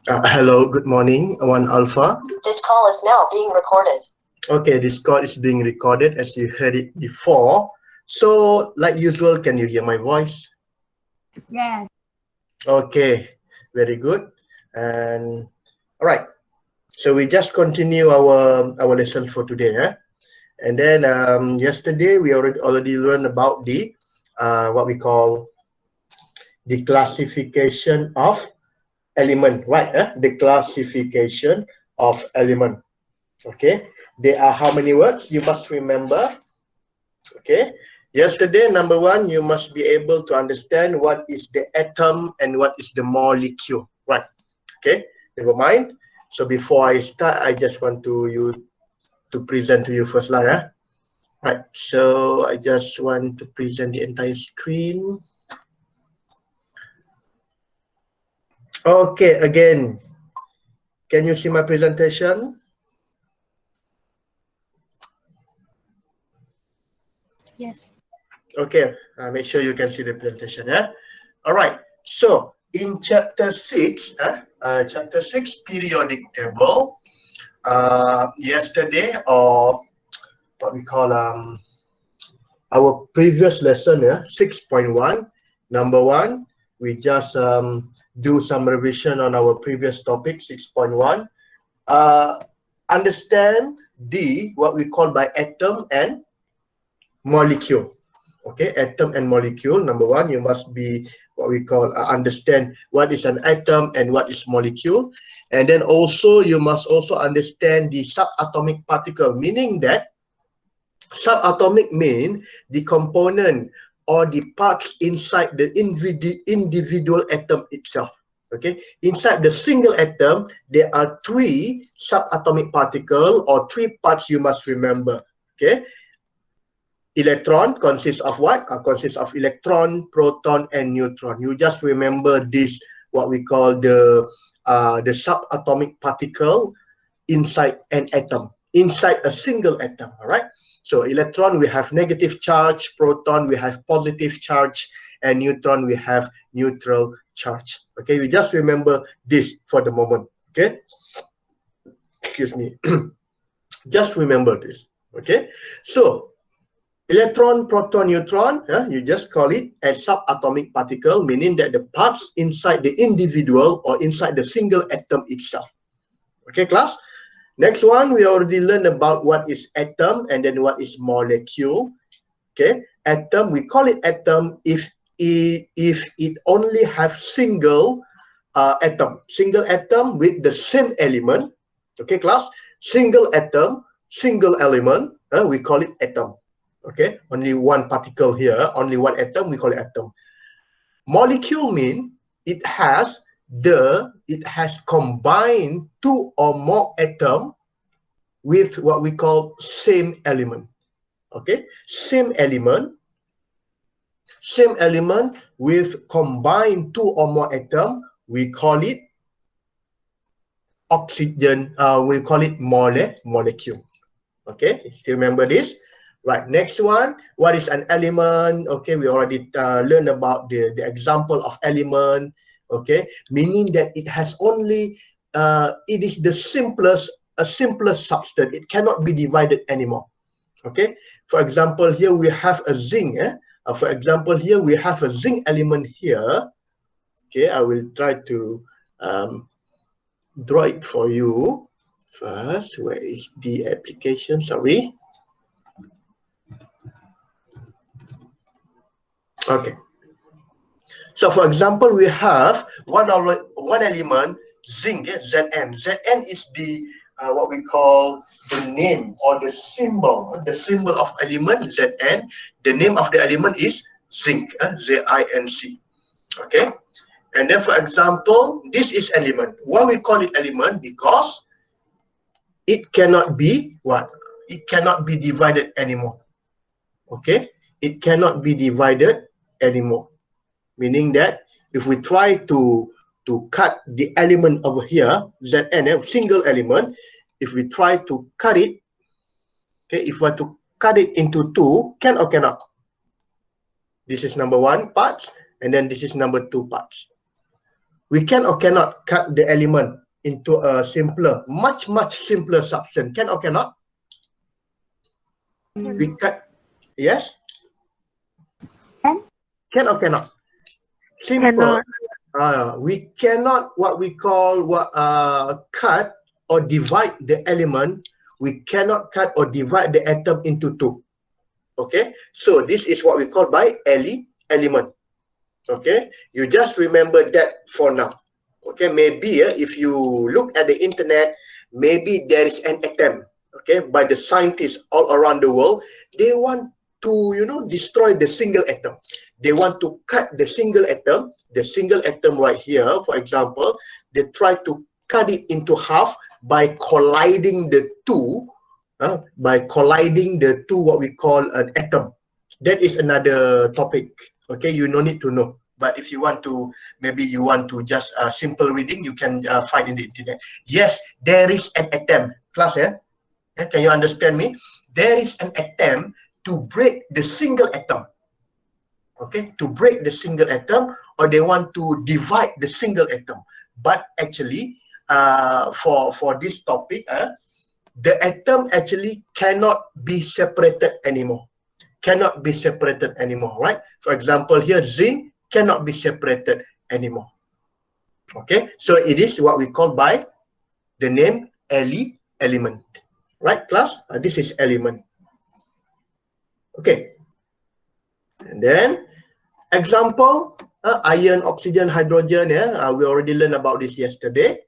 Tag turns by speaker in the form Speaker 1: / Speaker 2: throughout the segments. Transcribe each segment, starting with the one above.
Speaker 1: Hello, good morning, one Alpha.
Speaker 2: This call is now being recorded.
Speaker 1: Okay, this call is being recorded as you heard it before. So, like usual, can you hear my voice?
Speaker 3: Yes.
Speaker 1: Okay, very good. And all right, so we just continue our lesson for today. And then yesterday we already learned about the what we call the classification of element, right? The classification of element. Okay, there are how many words you must remember? Okay, yesterday number one, you must be able to understand what is the atom and what is the molecule, right? Okay, never mind. So before I start, I just want to present to you first lah. Right, so I just want to present the entire screen. Okay, again, can you see my presentation?
Speaker 3: Yes.
Speaker 1: Okay, make sure you can see the presentation. All right, so in chapter 6, chapter 6 periodic table, yesterday, or what we call our previous lesson, 6.1, number one, we just do some revision on our previous topic, 6.1. Understand what we call by atom and molecule. Okay, atom and molecule. Number one, you must be what we call understand what is an atom and what is molecule. And then also you must also understand the subatomic particle, meaning that subatomic mean the component or the parts inside the individual atom itself. Okay, inside the single atom, there are three subatomic particle or three parts you must remember. Okay, electron consists of what? Consists of electron, proton, and neutron. You just remember this, what we call the subatomic particle inside an atom, inside a single atom. All right. So electron, we have negative charge. Proton, we have positive charge, and neutron, we have neutral charge. Okay. We just remember this for the moment. Okay. Excuse me. Just remember this. Okay. So electron, proton, neutron, you just call it a subatomic particle, meaning that the parts inside the individual or inside the single atom itself. Okay, class? Next one, we already learned about what is atom and then what is molecule. Okay, atom, we call it atom if it only have single atom with the same element. Okay, class? Single atom, single element, we call it atom. Okay, only one particle here, only one atom, we call it atom. Molecule mean it has combined two or more atom with what we call same element. Okay, same element with combined two or more atom, we call it oxygen, we call it molecule. Okay, still remember this? Right, next one, what is an element? Okay, we already learned about the example of element. Okay, meaning that it has only, it is the simplest substance. It cannot be divided anymore. Okay, for example, here we have a zinc. For example, here we have a zinc element here. Okay, I will try to draw it for you first. Where is the application? Sorry. Okay. So for example, we have one element, zinc, Zn. Zn is the what we call the name or the symbol of element Zn. The name of the element is zinc, Zinc. Okay. And then for example, this is element. Why we call it element? Because it cannot be what? It cannot be divided anymore. Okay. It cannot be divided anymore. Meaning that if we try to cut the element over here, Zn, single element, if we try to cut it, okay, if we are to cut it into two, can or cannot? This is number one part, and then this is number two parts. we can or cannot cut the element into a simpler, much simpler substance. Can or cannot? We cut, yes? Can or cannot? Simple. We cannot what we call cut or divide the element. We cannot cut or divide the atom into two. Okay, so this is what we call by element. Okay, you just remember that for now. Okay, maybe if you look at the internet, maybe there is an attempt, okay, by the scientists all around the world. They want to, you know, destroy the single atom. They want to cut the single atom right here, for example. They try to cut it into half by colliding the two, what we call an atom. That is another topic. Okay, you no need to know. But if you want to, maybe you want to just simple reading, you can find in the internet. Yes, there is an attempt. Class, yeah? Can you understand me? There is an attempt to break the single atom. Okay, to break the single atom, or they want to divide the single atom. But actually, for this topic, the atom actually cannot be separated anymore. Cannot be separated anymore, right? For example, here zinc cannot be separated anymore. Okay, so it is what we call by the name element, right, class? This is element. Okay, and then example, iron, oxygen, hydrogen. Yeah, we already learned about this yesterday.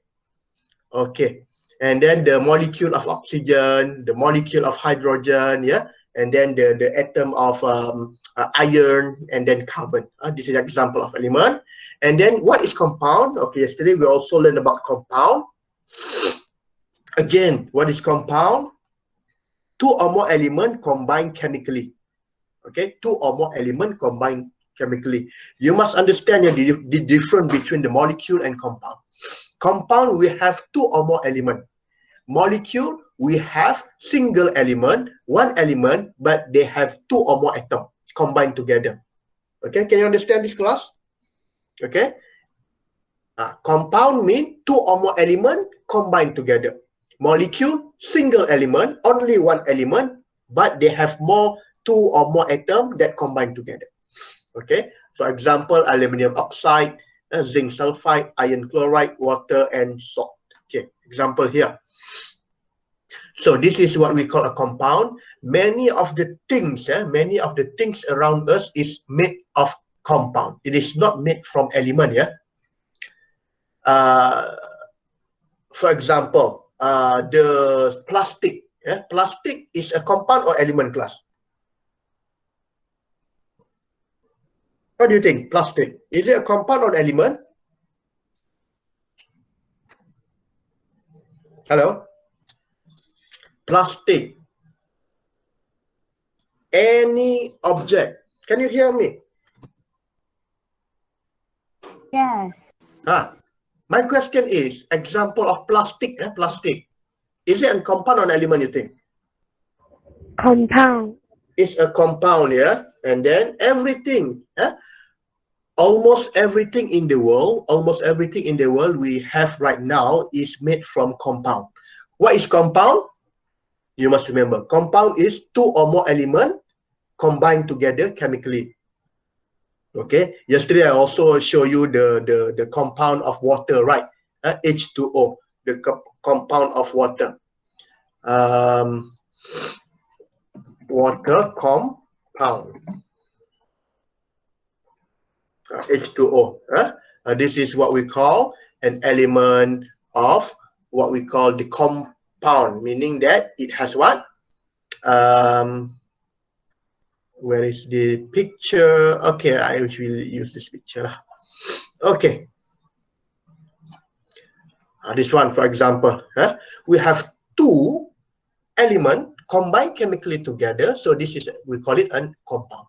Speaker 1: Okay, and then the molecule of oxygen, the molecule of hydrogen, yeah, and then the atom of iron, and then carbon. This is an example of element. And then what is compound? Okay, yesterday we also learned about compound. Again, what is compound? Two or more elements combined chemically. Okay, two or more elements combined chemically. You must understand the difference between the molecule and compound. Compound, we have two or more elements. Molecule, we have single element, one element, but they have two or more atoms combined together. Okay, can you understand this, class? Okay. Compound means two or more elements combined together. Molecule, single element, only one element, but they have two or more atoms that combine together. Okay, for example, aluminum oxide, zinc sulfide, iron chloride, water, and salt. Okay, example here. So this is what we call a compound. Many of the things around us is made of compound. It is not made from element. Yeah. For example, the plastic. Yeah? Plastic is a compound or element, class? What do you think? Plastic, is it a compound or element? Hello? Plastic. Any object. Can you hear me?
Speaker 3: Yes.
Speaker 1: My question is, example of plastic. Plastic. Is it a compound or an element, you think?
Speaker 4: Compound.
Speaker 1: It's a compound, yeah? And then everything, almost everything in the world we have right now is made from compound. What is compound? You must remember, compound is two or more elements combined together chemically. Okay, yesterday I also show you the compound of water, right? H2O, the compound of water. Water compound. H2O. This is what we call an element of what we call the compound, meaning that it has what? Where is the picture? Okay, I will use this picture. Okay. This one, for example, we have two elements combined chemically together. So this is, we call it a compound.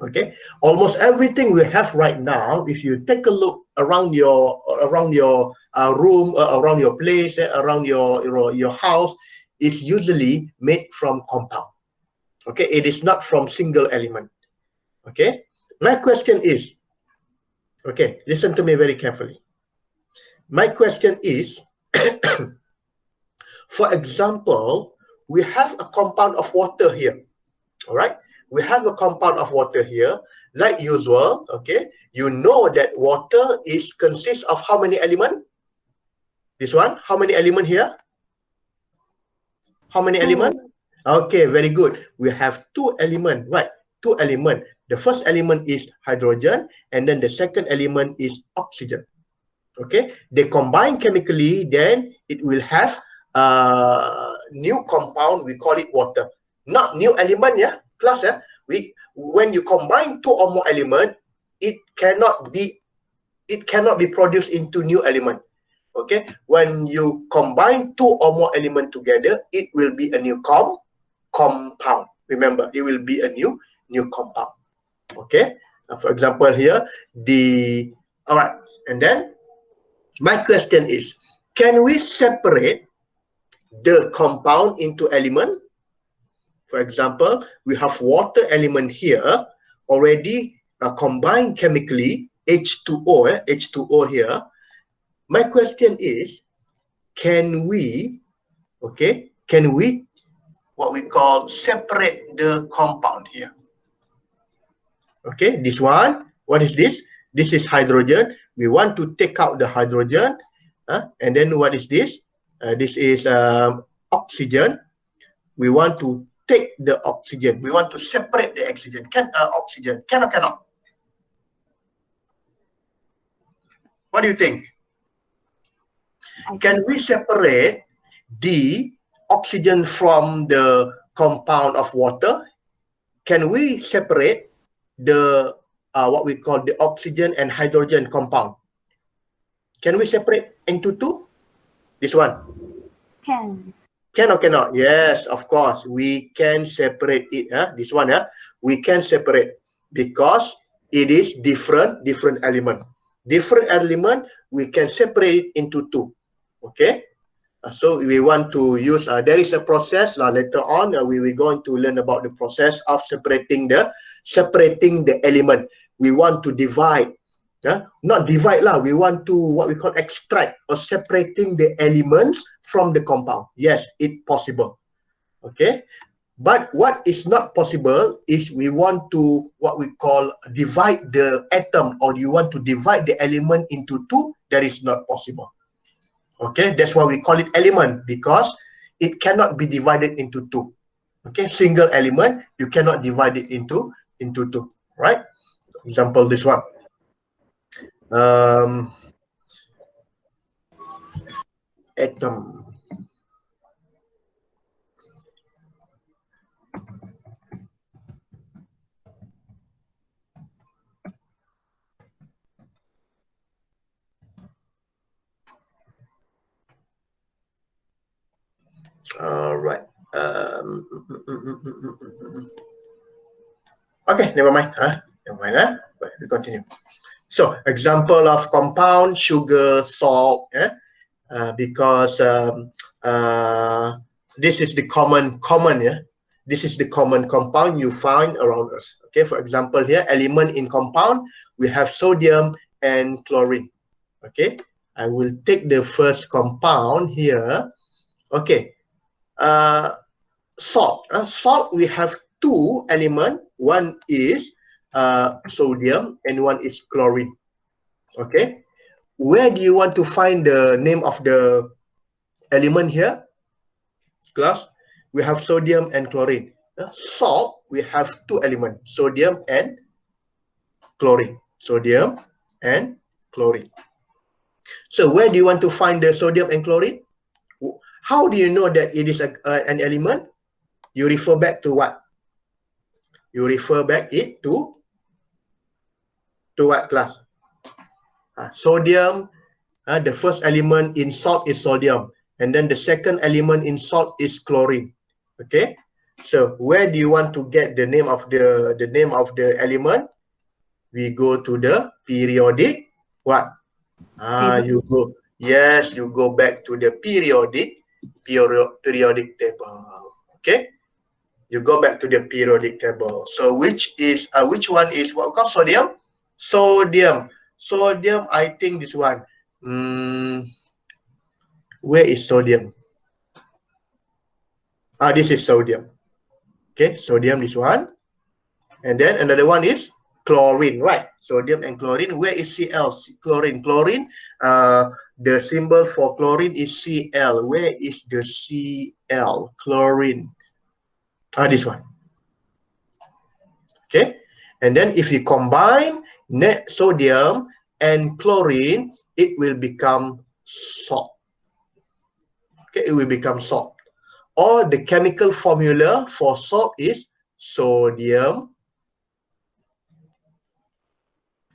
Speaker 1: Okay, almost everything we have right now, if you take a look around your room, around your place, around your house, is usually made from compound. Okay, it is not from single element. Okay, my question is, okay, listen to me very carefully. My question is, for example, we have a compound of water here. All right, we have a compound of water here, like usual. Okay, you know that water consists of how many elements? This one, how many elements here? How many elements? Okay, very good. We have two elements, right? Two elements. The first element is hydrogen, and then the second element is oxygen. Okay, they combine chemically, then it will have a new compound. We call it water. Not new element, yeah. Plus, when you combine two or more elements, it cannot be produced into new element. Okay, when you combine two or more elements together, it will be a new compound. Remember, it will be a new compound. Okay, for example here, all right, and then my question is, can we separate the compound into element? For example, we have water element here already combined chemically, H2O, H2O here. My question is, can we what we call separate the compound here? Okay, this one, what is this? This is hydrogen. We want to take out the hydrogen, and then what is this? This is oxygen. We want to take the oxygen. We want to separate the oxygen. Oxygen can or cannot? What do you think? Can we separate the oxygen from the compound of water? Can we separate the what we call the oxygen and hydrogen compound? Can we separate into two? This one.
Speaker 3: Can.
Speaker 1: Can or cannot? Yes, of course. We can separate it. This one, we can separate because it is different element. Different element, we can separate it into two. Okay. So we want to use, there is a process later on, we will going to learn about the process of separating the element. We want to divide, not divide lah, we want to what we call extract or separating the elements from the compound. Yes, it's possible. Okay, but what is not possible is we want to what we call divide the atom, or you want to divide the element into two. That is not possible. Okay, that's why we call it element, because it cannot be divided into two. Okay, single element, you cannot divide it into two, right? Example, this one. Atom. All right. Okay, never mind. Right, we continue. So, example of compound: sugar, salt. Because this is the common. This is the common compound you find around us. Okay, for example here, element in compound, we have sodium and chlorine. Okay, I will take the first compound here. Okay, salt. Salt, we have two elements. One is sodium and one is chlorine. Okay, where do you want to find the name of the element here? Class, we have sodium and chlorine. Salt, we have two elements, sodium and chlorine. Sodium and chlorine. So where do you want to find the sodium and chlorine? How do you know that it is an element? You refer back to what? You refer back it to what class? Sodium, the first element in salt is sodium, and then the second element in salt is chlorine. Okay, so where do you want to get the name of the element? We go to the periodic what? You go, yes, you go back to the periodic table. Okay, you go back to the periodic table. So which one is what we call sodium? Sodium, I think this one. Where is sodium? This is sodium. Okay, sodium, this one. And then another one is chlorine, right? Sodium and chlorine. Where is Cl? Chlorine. Chlorine, the symbol for chlorine is Cl. Where is the Cl? Chlorine. This one. Okay. And then if you combine sodium and chlorine, it will become salt. Okay, it will become salt. Or the chemical formula for salt is sodium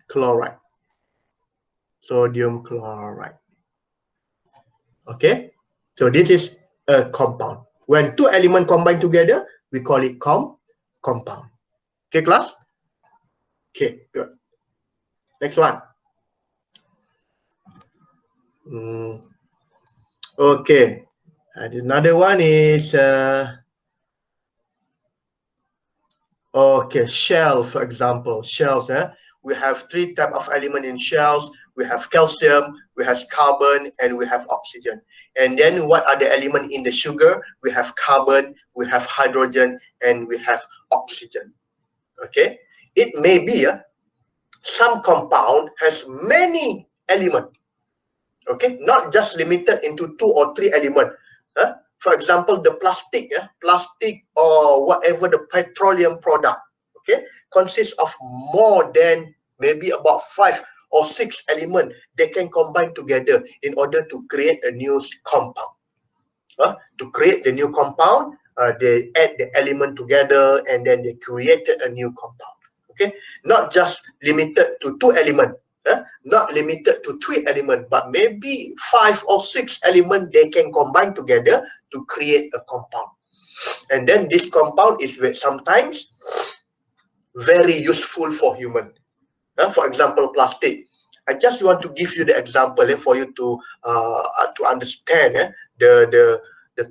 Speaker 1: chloride. Sodium chloride. Okay, so this is a compound. When two elements combine together, we call it compound. Okay, class? Okay, good. Next one. Okay, and another one is okay, shell, for example. Shells, we have three types of elements in shells. We have calcium, we have carbon, and we have oxygen. And then what are the elements in the sugar? We have carbon, we have hydrogen, and we have oxygen. Okay, it may be some compound has many elements. Okay, not just limited into 2 or 3 elements. For example, the plastic, plastic or whatever the petroleum product, okay, consists of more than maybe about 5 or 6 elements. They can combine together in order to create a new compound. To create the new compound, they add the element together and then they created a new compound. Okay, not just limited to 2 elements. Not limited to 3 elements, but maybe 5 or 6 elements they can combine together to create a compound. And then this compound is sometimes very useful for human. For example, plastic. I just want to give you the example for you to understand the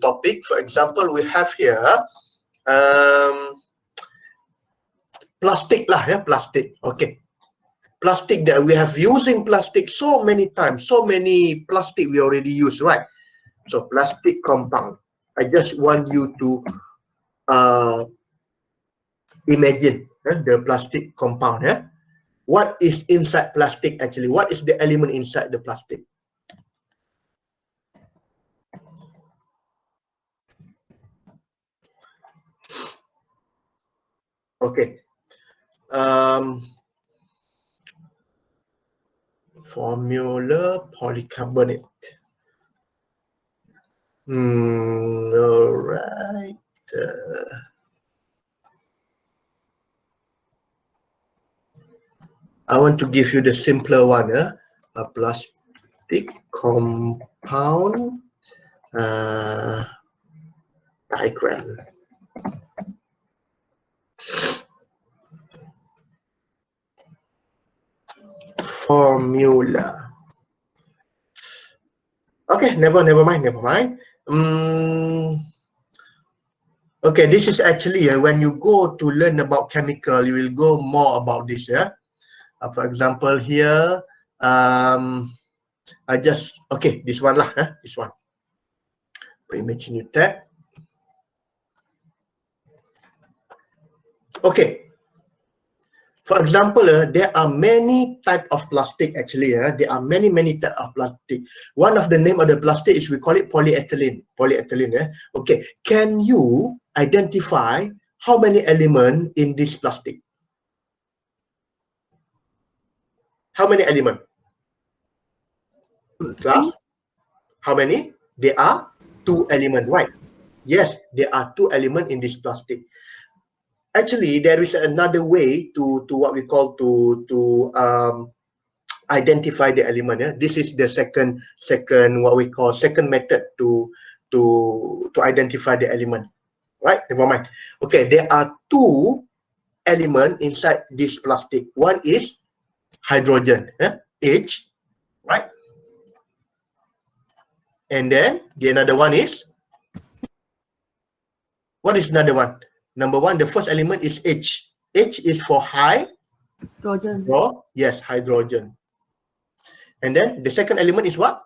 Speaker 1: topic. For example, we have here plastic lah, plastic. Okay. Plastic that we have using plastic so many times, so many plastic we already use, right? So plastic compound. I just want you to imagine the plastic compound. What is inside plastic actually? What is the element inside the plastic? Okay. Formula polycarbonate. All right. I want to give you the simpler one. A plastic compound diagram. Formula. Okay, never mind. Okay, this is actually when you go to learn about chemical, you will go more about this. For example, here, I just this one lah. This one. Image new tab. Okay. For example, there are many types of plastic actually. There are many types of plastic. One of the name of the plastic is we call it polyethylene. Polyethylene. Okay. Can you identify how many elements in this plastic? How many elements? Class? How many? There are 2 elements, right? Yes, there are 2 elements in this plastic. Actually, there is another way to what we call to identify the element. This is the second what we call second method to identify the element. Right? Never mind. Okay, there are 2 elements inside this plastic. One is hydrogen, H, right? And then the another one is, what is another one? Number 1, the first element is H. H is for hydrogen. Yes, hydrogen. And then the second element is what?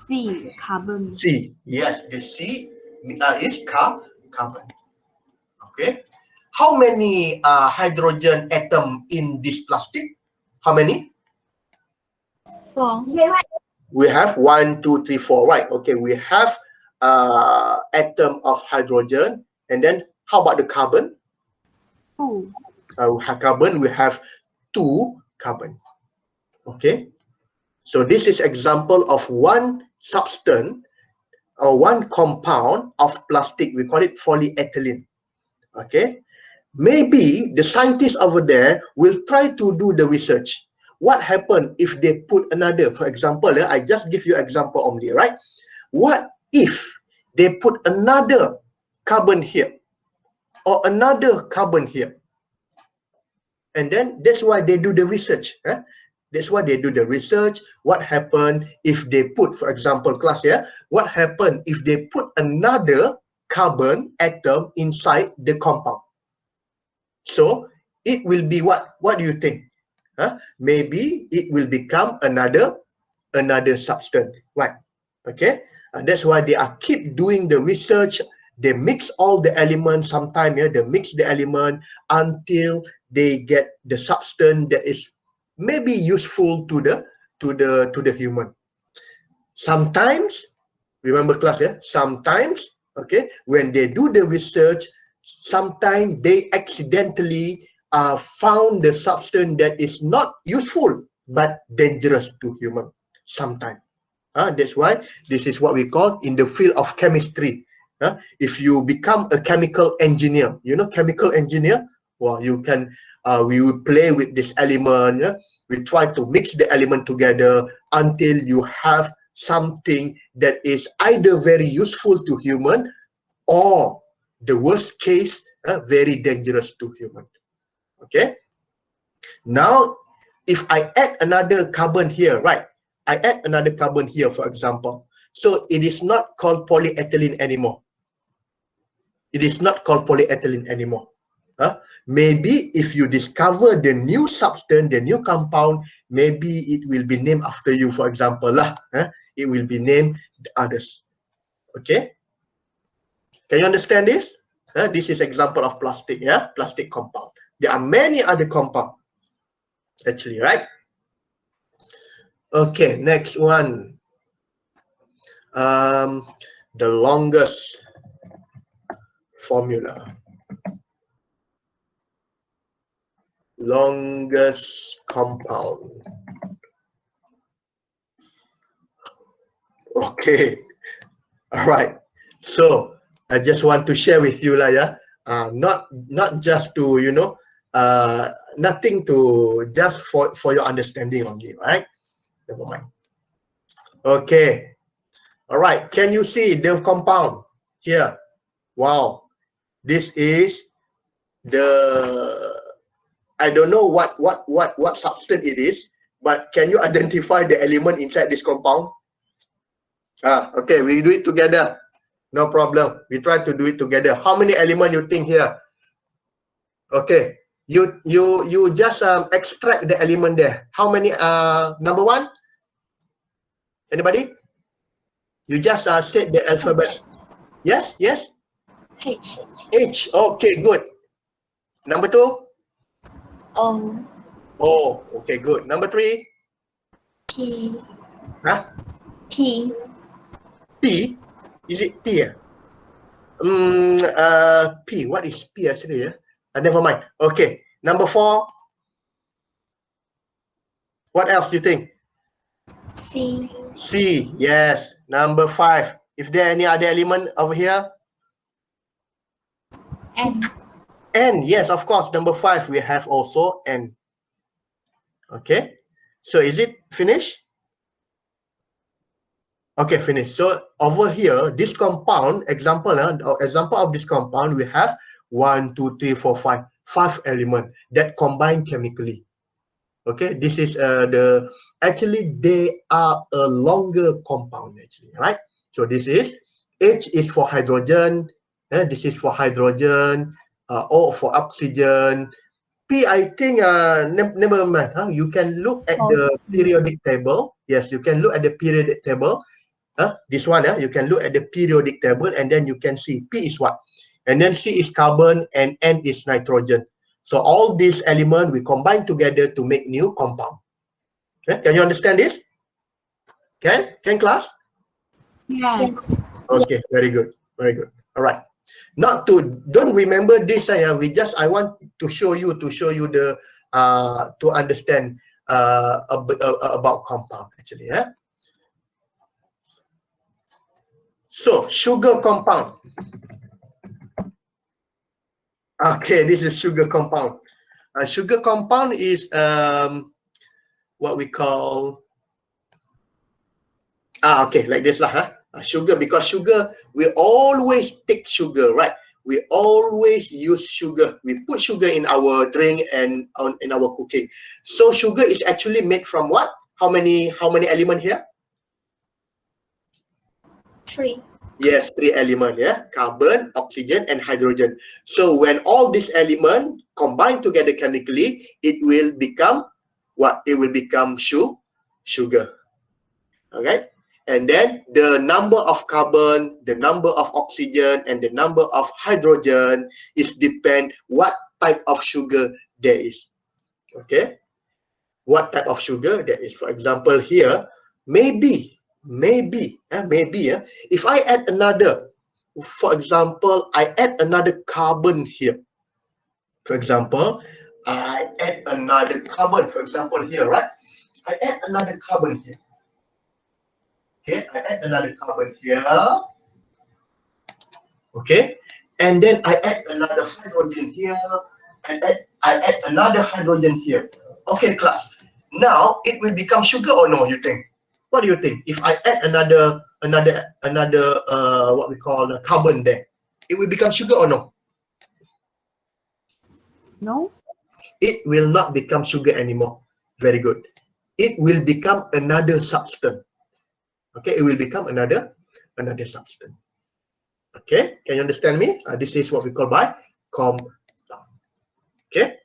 Speaker 3: C, carbon.
Speaker 1: C. Yes, the C is carbon. Okay. How many hydrogen atom in this plastic? How many?
Speaker 2: 4.
Speaker 1: We have 1, 2, 3, 4. Right. Okay. We have atom of hydrogen, and then how about the carbon?
Speaker 3: 2.
Speaker 1: Carbon, we have 2 carbon. Okay. So this is example of one substance or one compound of plastic. We call it polyethylene. Okay. Maybe the scientists over there will try to do the research. What happens if they put another, for example, I just give you example only, right? What if they put another carbon here or another carbon here? And then that's why they do the research. That's why they do the research. What happened if they put, for example, class here, what happened if they put another carbon atom inside the compound? So it will be what? What do you think? Maybe it will become another substance, right? Okay. That's why they are keep doing the research. They mix all the elements. Sometimes, they mix the element until they get the substance that is maybe useful to the human. Sometimes, remember class, sometimes, okay, when they do the research, sometimes they accidentally found the substance that is not useful but dangerous to human. Sometimes. That's why this is what we call in the field of chemistry. If you become a chemical engineer, chemical engineer, well, you can, we will play with this element. We try to mix the element together until you have something that is either very useful to human or the worst case, very dangerous to human. Okay. Now, if I add another carbon here, right? I add another carbon here, for example. So it is not called polyethylene anymore. It is not called polyethylene anymore. Maybe if you discover the new substance, the new compound, maybe it will be named after you, for example. It will be named others. Okay? Can you understand this? This is example of plastic, plastic compound. There are many other compounds, actually, right? Okay, next one. The longest formula. Longest compound. Okay. All right. So I just want to share with you, not just to, nothing to just for your understanding only, right? Never mind. Okay. All right. Can you see the compound here? Wow. This is the, I don't know what substance it is, but can you identify the element inside this compound? Okay, we do it together. No problem. We try to do it together. How many elements you think here? Okay. You just extract the element there. How many? Number one? Anybody? You just said the alphabet. Yes, yes.
Speaker 2: H.
Speaker 1: H. Okay, good. Number two?
Speaker 2: O.
Speaker 1: O. Okay, good. Number three?
Speaker 2: P.
Speaker 1: P. P? Is it P? P. What is P actually? Never mind. Okay. Number four? What else do you think?
Speaker 2: C.
Speaker 1: C. Yes. Number five. Is there any other element over here?
Speaker 2: N.
Speaker 1: N. Yes, of course. Number five, we have also N. Okay. So is it finished? Okay, finished. So over here, this compound, example of this compound, we have 1, 2, 3, 4, 5. 5 elements that combine chemically. Okay, this is actually they are a longer compound actually, right? So this is H is for hydrogen, this is for hydrogen, O for oxygen, P, I think, never mind. Huh? You can look at the periodic table. Yes, you can look at the periodic table. This one, you can look at the periodic table and then you can see P is what? And then C is carbon and N is nitrogen. So all these elements we combine together to make new compound. Okay? Can you understand this? Can class?
Speaker 2: Yes.
Speaker 1: Okay, very good. Very good. All right. Don't remember this. I want to show you the to understand about compound actually. So sugar compound. Okay, this is sugar compound. Sugar compound is what we call okay, like this lah. Sugar, because sugar, we always take sugar, right? We always use sugar. We put sugar in our drink and in our cooking. So sugar is actually made from what? How many elements here?
Speaker 2: 3.
Speaker 1: Yes, 3 elements, carbon, oxygen, and hydrogen. So when all these elements combine together chemically, it will become what? It will become sugar. Okay. And then the number of carbon, the number of oxygen, and the number of hydrogen is depend what type of sugar there is. Okay, what type of sugar there is. For example, here maybe if I add another, for example, I add another carbon here. For example, I add another carbon. For example, here, right? I add another carbon here. Okay, I add another carbon here. Okay, and then I add another hydrogen here. I add another hydrogen here. Okay, class. Now it will become sugar or no? You think? What do you think? If I add another what we call a carbon there, it will become sugar or no?
Speaker 3: No.
Speaker 1: It will not become sugar anymore. Very good. It will become another substance. Okay, it will become another substance. Okay, can you understand me? This is what we call by compound. Okay.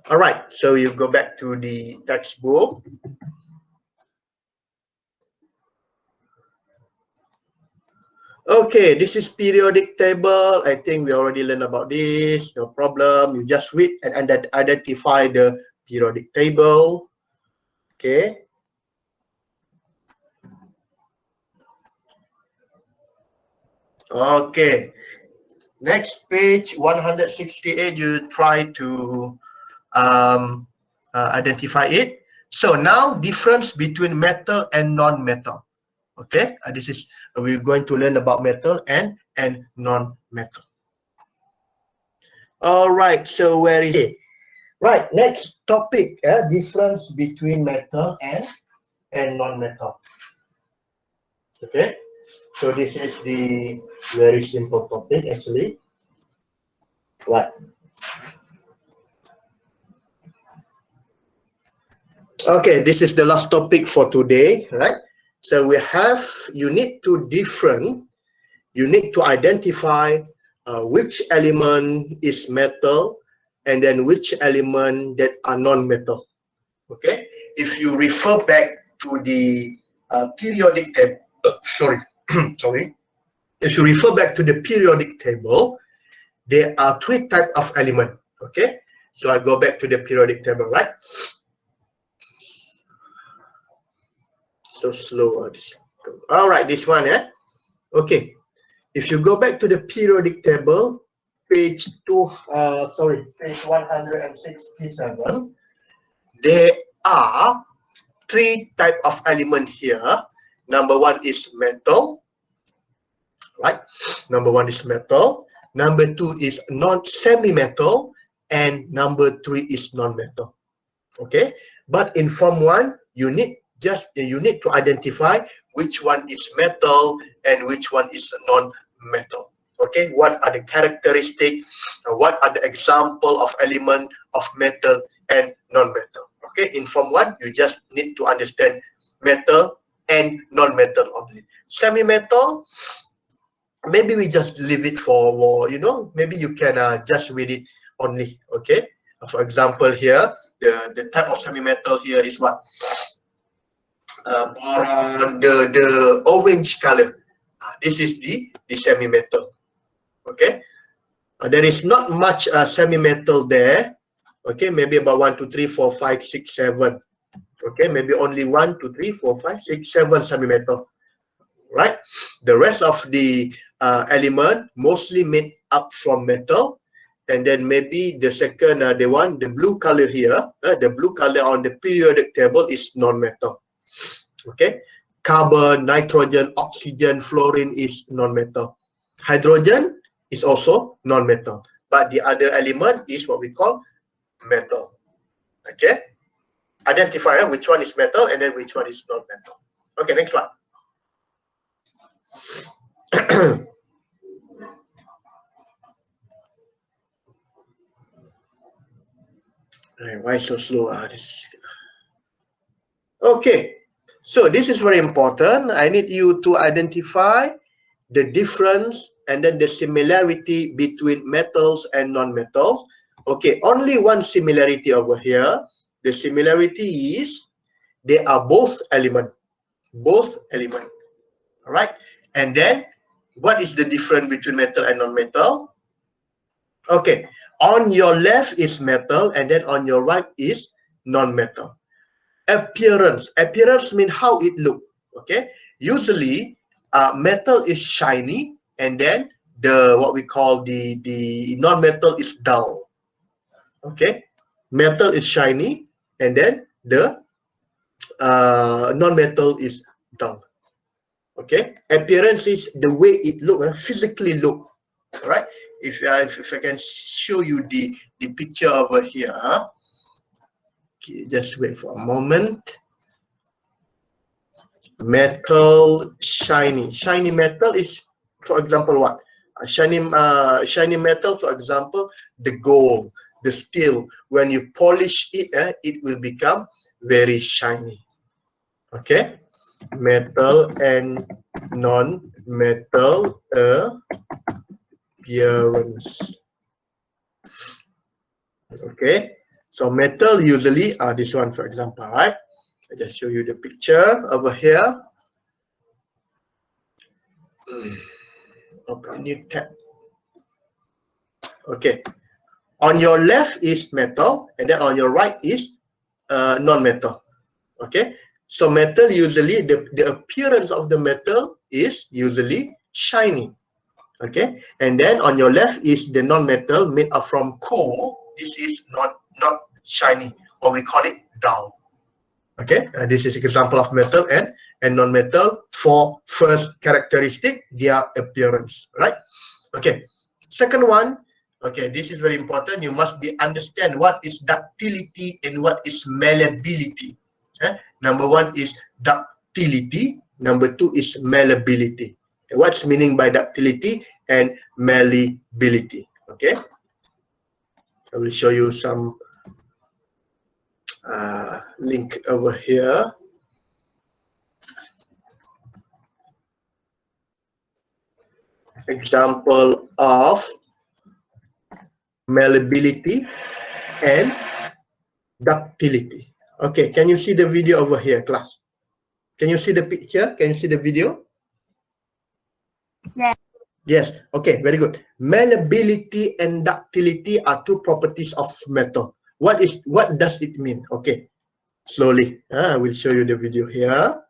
Speaker 1: All right, so you go back to the textbook. Okay, this is periodic table. I think we already learned about this. No problem. You just read and identify the periodic table. Okay. Okay. Next page 168. You try to identify it. So now difference between metal and non-metal. Okay, this is we're going to learn about metal and non-metal. All right, so where is it? Right, next topic, difference between metal and non-metal. Okay, so this is the very simple topic actually. Right. Okay, this is the last topic for today, right? So we have, you need to identify which element is metal and then which element that are non-metal. Okay, if you refer back to the periodic table, if you refer back to the periodic table, there are 3 types of element. Okay, so I go back to the periodic table, right? So slow. All right, this one, okay. If you go back to the periodic table, page 167, there are 3 types of element here. Number 1 is metal, right? Number 1 is metal. Number 2 is semi-metal, and number 3 is non-metal. Okay, but in Form 1, you need to identify which one is metal and which one is non-metal. Okay, what are the characteristics? What are the example of element of metal and non-metal? Okay, in Form 1, you just need to understand metal and non-metal only. Semi-metal, maybe we just leave it for, you know, maybe you can just read it only, okay? For example, here, the type of semi-metal here is what? Boron, the orange color. This is the semi-metal, okay? There is not much semi-metal there, okay? Maybe about 1, 2, 3, 4, 5, 6, 7. Okay, maybe only 1, 2, 3, 4, 5, 6, 7 semi-metal, right? The rest of the element mostly made up from metal, and then maybe the second, the blue color here, the blue color on the periodic table is non-metal. Okay, carbon, nitrogen, oxygen, fluorine is non-metal. Hydrogen is also non-metal, but the other element is what we call metal. Okay, identify which one is metal and then which one is non-metal. Okay, next one. Why so slow? Okay, so this is very important. I need you to identify the difference and then the similarity between metals and non-metals. Okay, only one similarity over here. The similarity is they are both element. Both element. All right. And then what is the difference between metal and non-metal? Okay, on your left is metal and then on your right is non-metal. Appearance means how it look. Okay, usually metal is shiny and then the what we call the non-metal is dull. Okay, metal is shiny and then the non-metal is dull. Okay, appearance is the way it look, physically look. All right, if I can show you the picture over here. Okay, just wait for a moment. Metal shiny metal is, for example, what? Shiny metal, for example, the gold, the steel. When you polish it, it will become very shiny. Okay, metal and non-metal appearance. Okay, so metal usually this one, for example, right? I just show you the picture over here. Open a new tab. Okay, on your left is metal and then on your right is non-metal. Okay, so metal usually the appearance of the metal is usually shiny. Okay, and then on your left is the non-metal made up from coal. This is not shiny, or we call it dull. Okay, this is example of metal and non-metal for first characteristic, their appearance, right? Okay, second one. Okay, this is very important. You must understand what is ductility and what is malleability. Number one is ductility. Number two is malleability. What's meaning by ductility and malleability? Okay, I will show you some link over here. Example of malleability and ductility. Okay, can you see the video over here, class? Can you see the picture? Can you see the video?
Speaker 3: Yes.
Speaker 1: Yes. Okay, very good. Malleability and ductility are two properties of metal. What does it mean? Okay, slowly. I will show you the video here.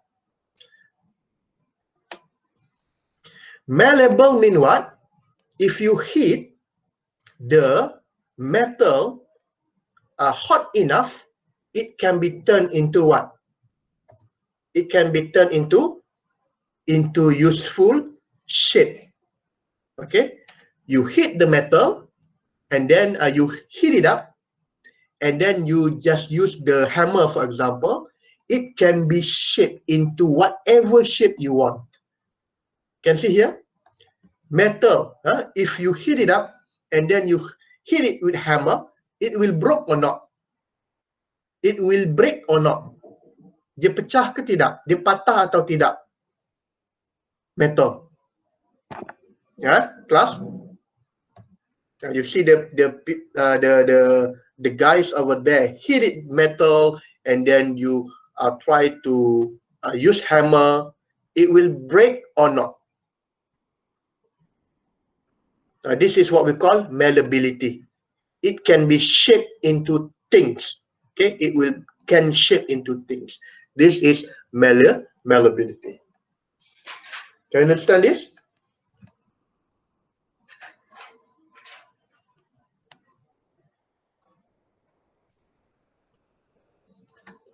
Speaker 1: Malleable mean what? If you heat the metal hot enough, it can be turned into what? It can be turned into useful shape. Okay, you heat the metal and then you heat it up and then you just use the hammer, for example. It can be shaped into whatever shape you want. Can see here? Metal, if you heat it up and then you hit it with hammer, it will break or not? It will break or not? Dia pecah ke tidak? Dia patah atau tidak? Metal. Yeah, class. You see the guys over there hit it metal, and then you try to use hammer. It will break or not. This is what we call malleability. It can be shaped into things. Okay, it can shape into things. This is malleability. Can you understand this?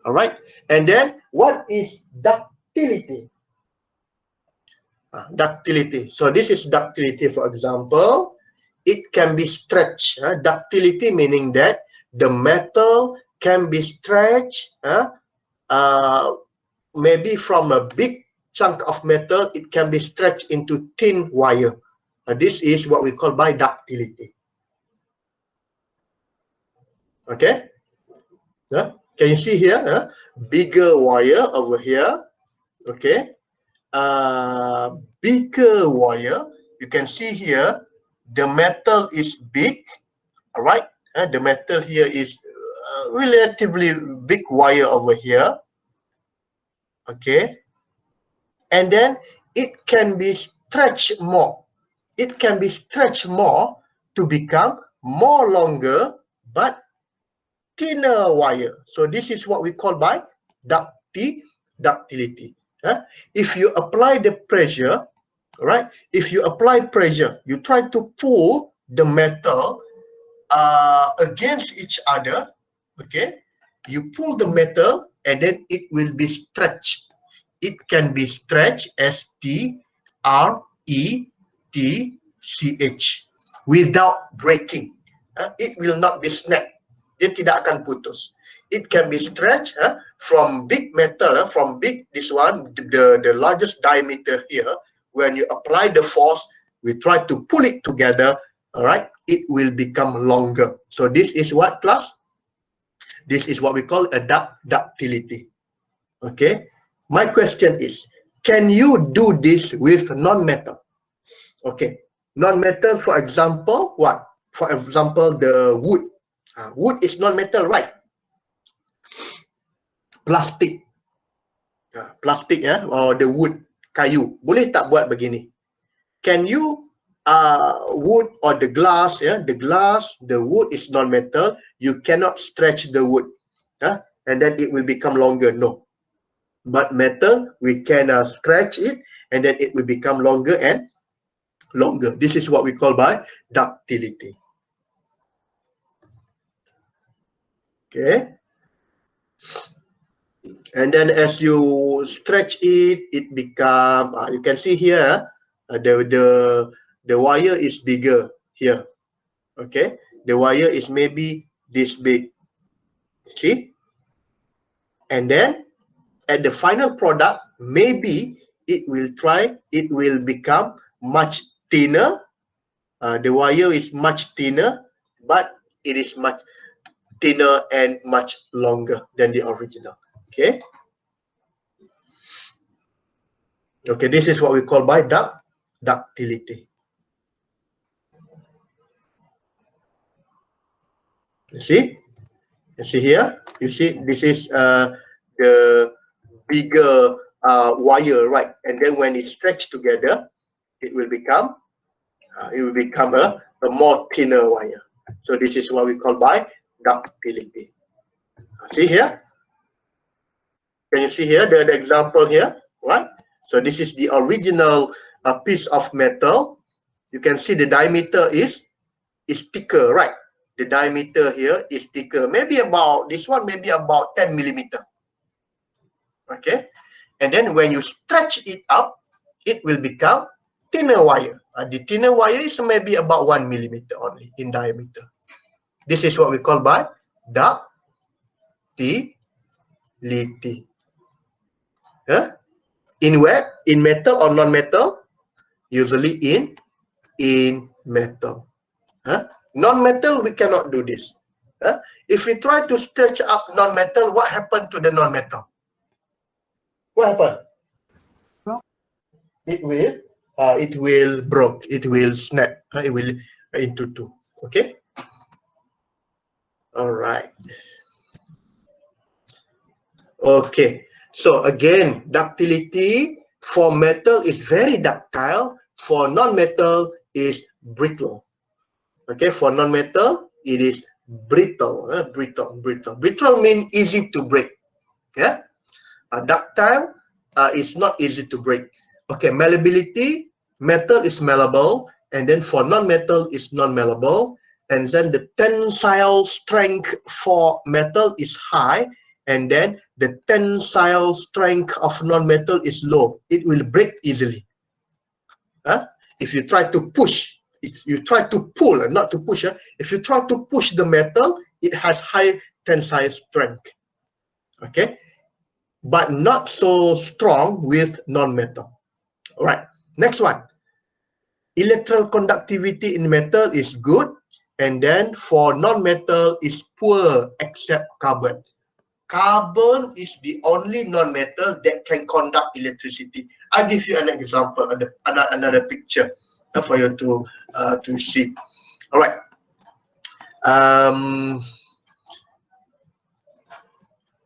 Speaker 1: All right. And then what is ductility? Ductility. So this is ductility. For example, it can be stretched. Ductility meaning that the metal can be stretched. Maybe from a big chunk of metal, it can be stretched into thin wire. This is what we call by ductility. Okay. Can you see here? Bigger wire over here. Okay. Bigger wire. You can see here the metal is big. All right. The metal here is relatively big wire over here. Okay. And then it can be stretched more. It can be stretched more to become more longer but thinner wire. So this is what we call by ductility. If you apply the pressure, right? If you apply pressure, you try to pull the metal against each other. Okay, you pull the metal and then it will be stretched. It can be stretched S-T-R-E-T-C-H without breaking. It will not be snapped. Dia tidak akan putus. It can be stretched from big metal, from big, this one, the largest diameter here. When you apply the force, we try to pull it together, all right, it will become longer. So this is what, class? This is what we call a ductility. Okay. My question is, can you do this with non-metal? Okay. Non-metal, for example, what? For example, the wood. Wood is non-metal, right? Plastik. Plastik, or the wood, kayu. Boleh tak buat begini? Can you, wood or the glass, the wood is non-metal. You cannot stretch the wood. And then it will become longer. No. But metal, we can stretch it, and then it will become longer and longer. This is what we call by ductility. Okay. And then as you stretch it, it become, you can see here, the wire is bigger here. Okay. The wire is maybe this big. See? And then at the final product, maybe it will become much thinner. The wire is much thinner, but it is much thinner and much longer than the original. Okay. Okay, this is what we call by ductility. You see? You see here? You see this is the bigger wire, right? And then when it's stretched together, it will become a more thinner wire. So this is what we call by ductility. See here? Can you see here the example here? Right? So this is the original piece of metal. You can see the diameter is thicker, right? The diameter here is thicker. Maybe about, this one maybe about 10 millimeter. Okay? And then when you stretch it up, it will become thinner wire. The thinner wire is maybe about 1 millimeter only in diameter. This is what we call by ductility. In where? In metal or non-metal? Usually in metal. Non-metal, we cannot do this. If we try to stretch up non-metal, what happened to the non-metal? What happened? It will it will break, it will snap, it will into two. Okay. All right. Okay. So again, ductility for metal is very ductile. For non-metal is brittle. Okay. For non-metal, it is brittle. Brittle means easy to break. Yeah. Ductile is not easy to break. Okay. Malleability, metal is malleable, and then for non-metal is non-malleable, and then the tensile strength for metal is high, and then the tensile strength of non-metal is low. It will break easily. If you try to push, if you try to pull, not to push, if you try to push the metal, it has high tensile strength. Okay, but not so strong with non-metal. All right, next one. Electrical conductivity in metal is good, and then for non-metal is poor except carbon. Carbon is the only non-metal that can conduct electricity. I'll give you an example, another picture for you to see. All right.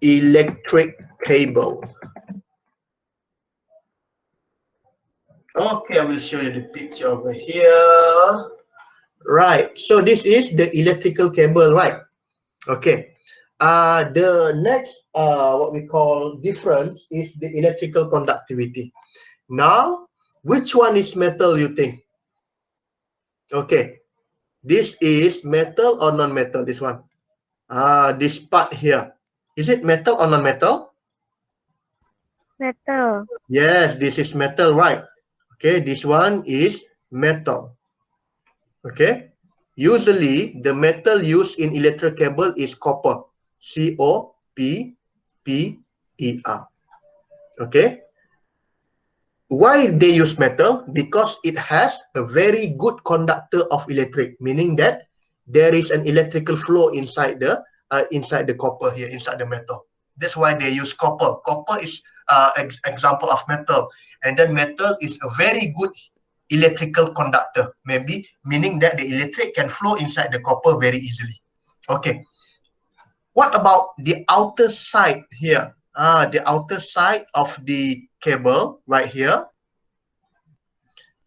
Speaker 1: Electric cable. Okay, I will show you the picture over here. Right. So this is the electrical cable, right? Okay. The next what we call difference is the electrical conductivity. Now, which one is metal, you think? Okay, this is metal or non-metal, this one? This part here, is it metal or non-metal?
Speaker 2: Metal.
Speaker 1: Yes, this is metal, right? Okay, this one is metal. Okay, usually the metal used in electric cable is copper. C-O-P-P-E-R. Okay. Why they use metal? Because it has a very good conductor of electric, meaning that there is an electrical flow inside the copper here, inside the metal. That's why they use copper. Copper is example of metal, and then metal is a very good electrical conductor, maybe meaning that the electric can flow inside the copper very easily. Okay. What about the outer side here? The outer side of the cable right here.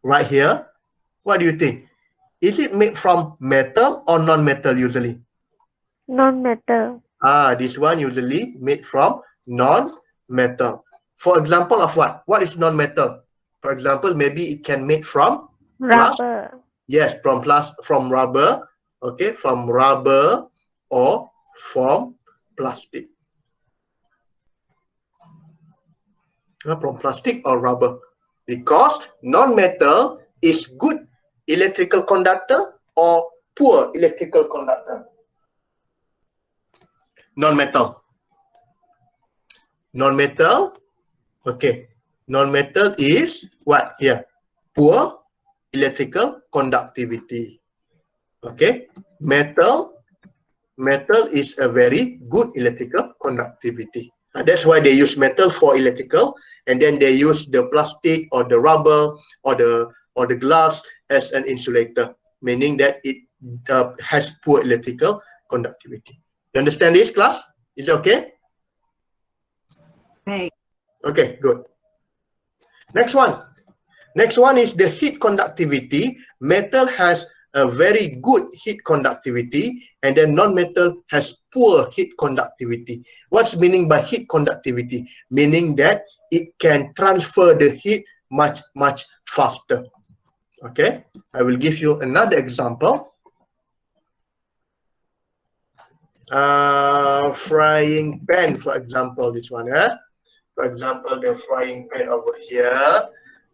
Speaker 1: Right here. What do you think? Is it made from metal or non-metal usually?
Speaker 2: Non-metal.
Speaker 1: This one usually made from non-metal. For example of what? What is non-metal? For example, maybe it can made from glass.
Speaker 2: Rubber.
Speaker 1: Yes, from rubber. Okay, from rubber or from plastic. From plastic or rubber, because non-metal is good electrical conductor or poor electrical conductor. Non-metal. Okay, non-metal is what here? Poor electrical conductivity. Okay, metal is a very good electrical conductivity. That's why they use metal for electrical, and then they use the plastic or the rubber or the glass as an insulator, meaning that it has poor electrical conductivity. You understand this, class? Is it okay?
Speaker 3: Right.
Speaker 1: Okay, good. Next one. Next one is the heat conductivity. Metal has a very good heat conductivity, and then non-metal has poor heat conductivity. What's meaning by heat conductivity? Meaning that it can transfer the heat much faster. Okay, I will give you another example. Frying pan, for example, this one. For example, the frying pan over here.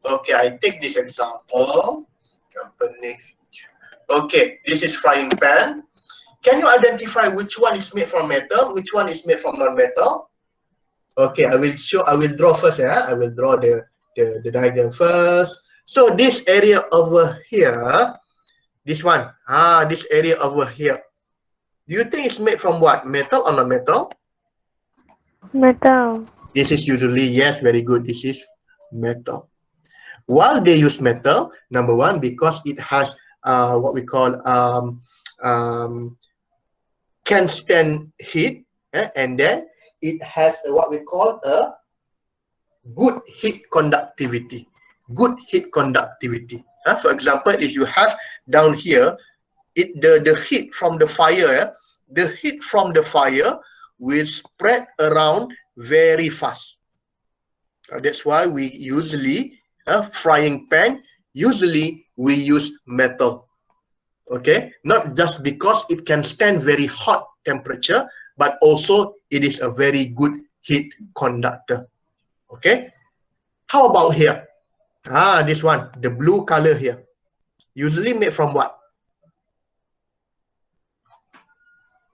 Speaker 1: Okay, I take this example. Company. Okay, this is frying pan. Can you identify which one is made from metal, which one is made from non-metal? Okay, I will draw first. I will draw the diagram first. So this area over here, this one, this area over here, do you think it's made from what? Metal or non-metal?
Speaker 2: Metal.
Speaker 1: This is usually, yes, very good. This is metal. While they use metal, number one, because it has what we call can stand heat, and then it has what we call a good heat conductivity. Good heat conductivity. For example, if you have down here, the heat from the fire, will spread around very fast. That's why we usually frying pan. Usually we use metal. Okay, not just because it can stand very hot temperature, but also it is a very good heat conductor. Okay, how about here? This one, the blue color here, usually made from what?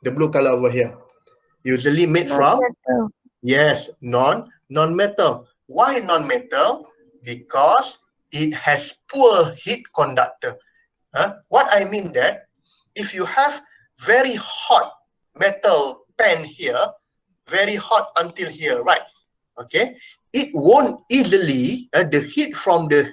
Speaker 1: The blue color over here, usually made from,
Speaker 2: Non-metal.
Speaker 1: yes, non-metal. Why non-metal? Because it has poor heat conductor. What I mean that if you have very hot metal pan here, very hot until here, right? Okay, it won't easily the heat from the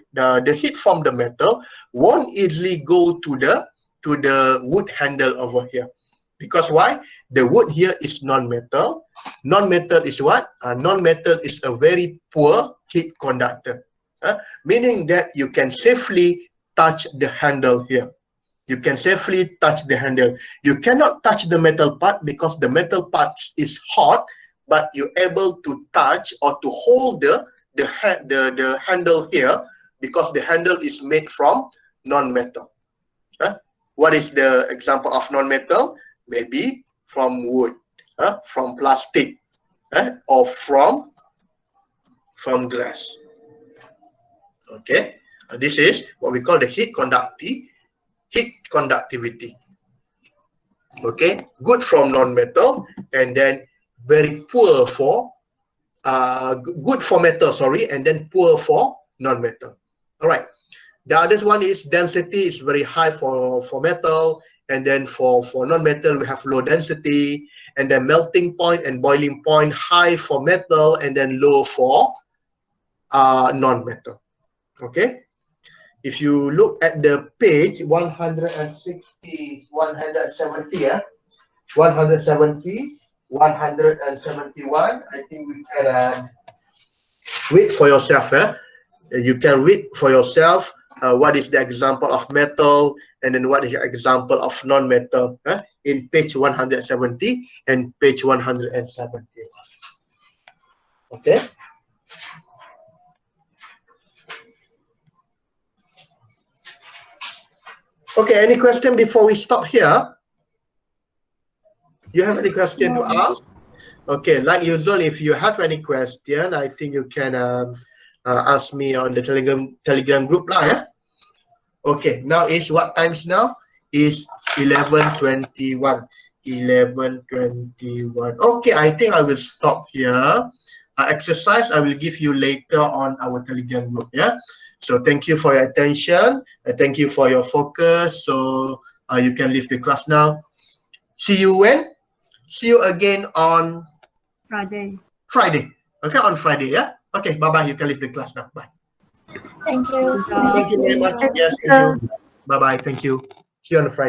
Speaker 1: heat from the metal won't easily go to the wood handle over here. Because why? The wood here is non-metal. Non-metal is what? Non-metal is a very poor heat conductor, meaning that you can safely touch the handle here. You can safely touch the handle. You cannot touch the metal part because the metal part is hot, but you're able to touch or to hold the handle here because the handle is made from non-metal. What is the example of non-metal? Maybe from wood, from plastic, or from glass. Okay, this is what we call the heat conductivity. Okay, good from non-metal, and then very poor for good for metal, sorry, and then poor for non-metal. All right, the other one is density is very high for metal, and then for non-metal we have low density, and then melting point and boiling point high for metal and then low for non-metal. Okay, if you look at the page 160, 170, 170, 171, I think we can read for yourself. You can read for yourself what is the example of metal and then what is the example of non-metal in page 170 and page 171. Okay. Okay, any question before we stop here? You have any question to ask? Okay, like usual, if you have any question, I think you can ask me on the telegram group lah, yeah? Okay, now is what times now? Is 11:21. 11:21. Okay, I think I will stop here. Exercise I will give you later on our telegram group, yeah? So thank you for your attention. Thank you for your focus. So you can leave the class now. See you when? See you again on
Speaker 3: Friday.
Speaker 1: Friday. Okay, on Friday, yeah? Okay, bye-bye. You can leave the class now. Bye.
Speaker 4: Thank you.
Speaker 1: Thank you very much. Yes, thank you. Bye-bye. Thank you. See you on Friday.